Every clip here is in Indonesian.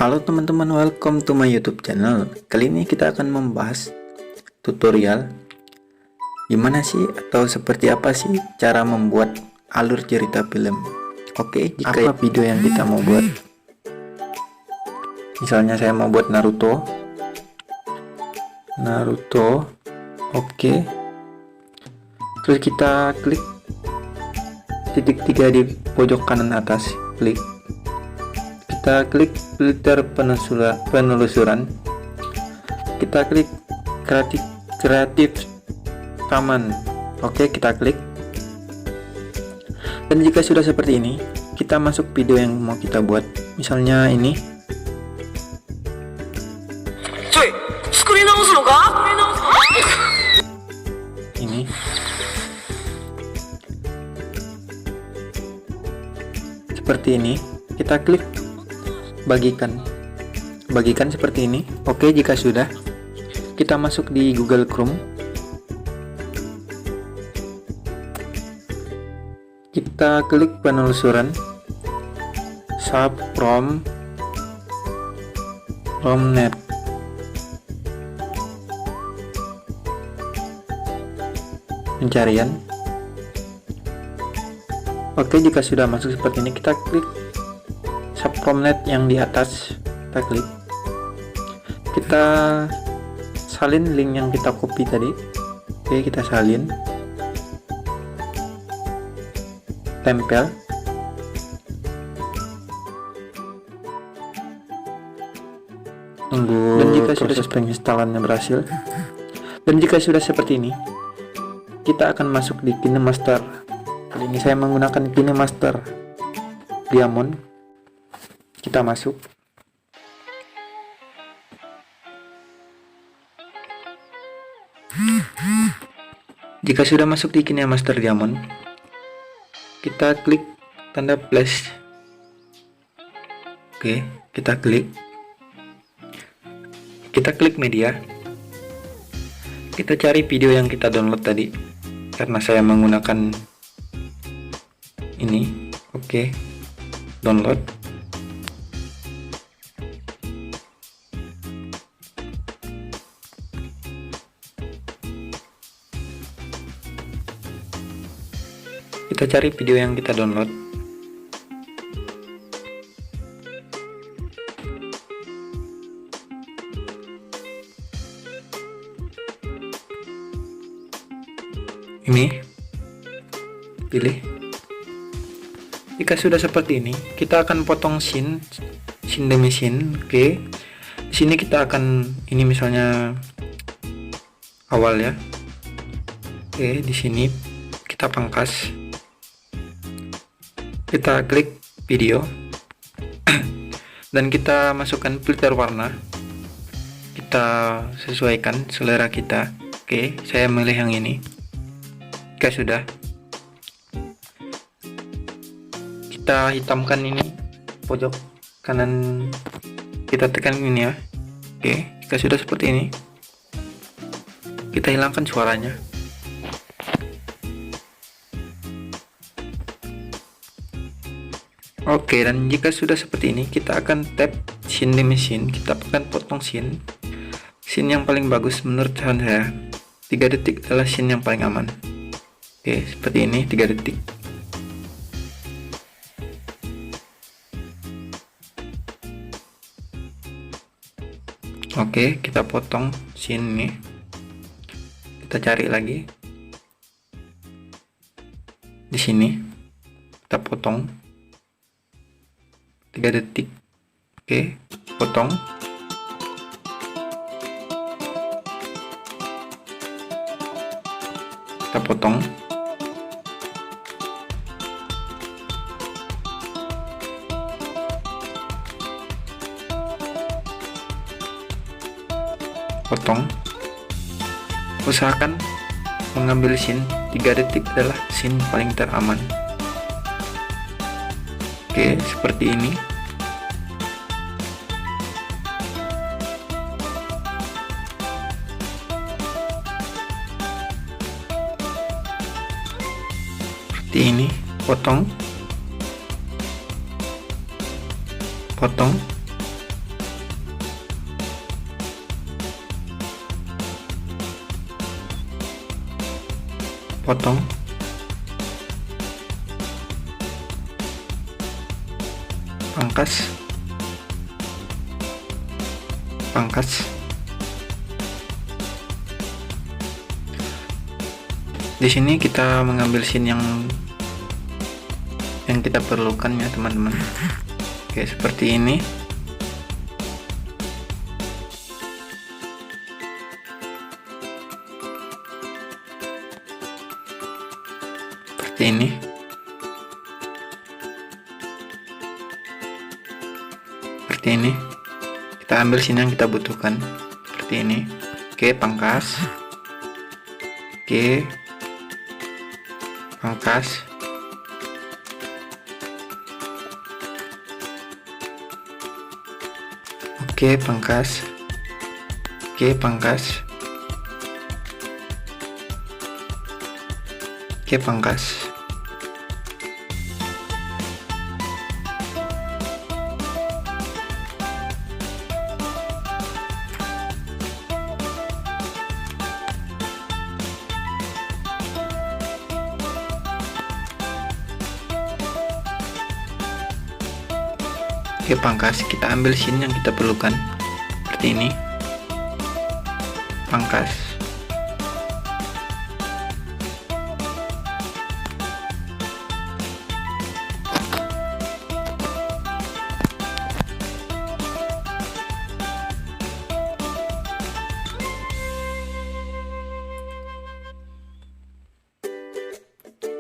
Halo teman-teman, welcome to my YouTube channel. Kali ini kita akan membahas tutorial gimana sih atau seperti apa sih cara membuat alur cerita film. Oke, jika apa video yang kita mau buat. Misalnya saya mau buat Naruto. Oke. Terus kita klik titik 3 di pojok kanan atas, klik. Kita klik filter penelusuran. Kita klik kreatif taman. Oke, kita klik. Dan jika sudah seperti ini, kita masuk video yang mau kita buat. Misalnya ini. Ini. Seperti ini. Kita klik bagikan seperti ini. Oke, jika sudah, kita masuk di Google Chrome. Kita klik penelusuran sub romnet. Pencarian. Oke, jika sudah masuk seperti ini, kita klik subpromnet yang di atas, kita klik. Kita salin link yang kita copy tadi. Oke, kita salin, tempel. Tunggu. Dan jika proses penginstalannya berhasil, dan jika sudah seperti ini, kita akan masuk di KineMaster. Kali ini saya menggunakan KineMaster Diamond. Kita masuk. Jika sudah masuk di KineMaster Diamond, kita klik tanda plus. Oke, kita klik. Kita klik media. Kita cari video yang kita download tadi. Karena saya menggunakan ini. Oke, download. Kita cari video yang kita download. Ini, pilih. Jika sudah seperti ini, kita akan potong scene demi scene. Oke, di sini kita akan ini misalnya awal ya. Oke, di sini kita pangkas. Kita klik video dan kita masukkan filter warna. Kita sesuaikan selera kita. Oke, saya milih yang ini. Jika sudah, kita hitamkan ini pojok kanan, kita tekan ini ya. Oke, jika sudah seperti ini, kita hilangkan suaranya. Oke, dan jika sudah seperti ini, kita akan tap scene demi scene. Kita akan potong scene yang paling bagus menurut saya. 3 detik adalah scene yang paling aman. Oke, seperti ini, 3 detik. Oke, kita potong scene ini. Kita cari lagi. Di sini kita potong 3 detik. Oke, potong. Kita potong. Usahakan mengambil scene 3 detik adalah scene paling teraman. Oke, seperti ini. Seperti ini, potong. potong, pangkas, pangkas. Di sini kita mengambil scene yang kita perlukan ya teman-teman. Oke, seperti ini. Seperti ini. Seperti ini. Kita ambil scene yang kita butuhkan. Seperti ini. Oke, pangkas. Oke. Pangkas. Oke, pangkas. Oke, pangkas. Oke, pangkas. Oke, pangkas. Kita ambil scene yang kita perlukan seperti ini. Pangkas.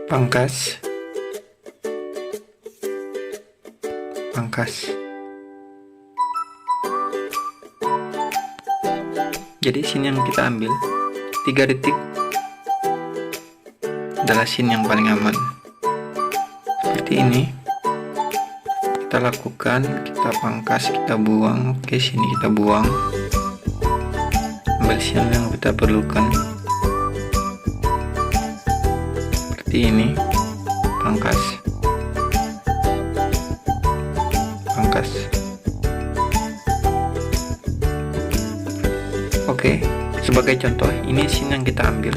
Pangkas. Pangkas. Jadi scene yang kita ambil 3 detik adalah scene yang paling aman. Seperti ini kita lakukan, kita pangkas, kita buang. Oke, sini kita buang, ambil scene yang kita perlukan seperti ini, pangkas, pangkas. Oke, sebagai contoh ini scene yang kita ambil.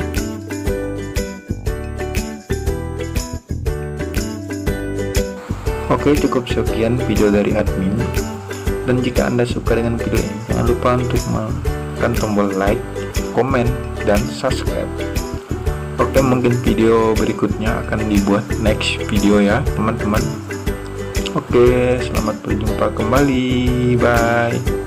Oke, cukup sekian video dari admin. Dan jika Anda suka dengan video ini, jangan lupa untuk menekan tombol like, komen, dan subscribe. Oke, mungkin video berikutnya akan dibuat next video ya teman-teman. Oke, selamat berjumpa kembali. Bye.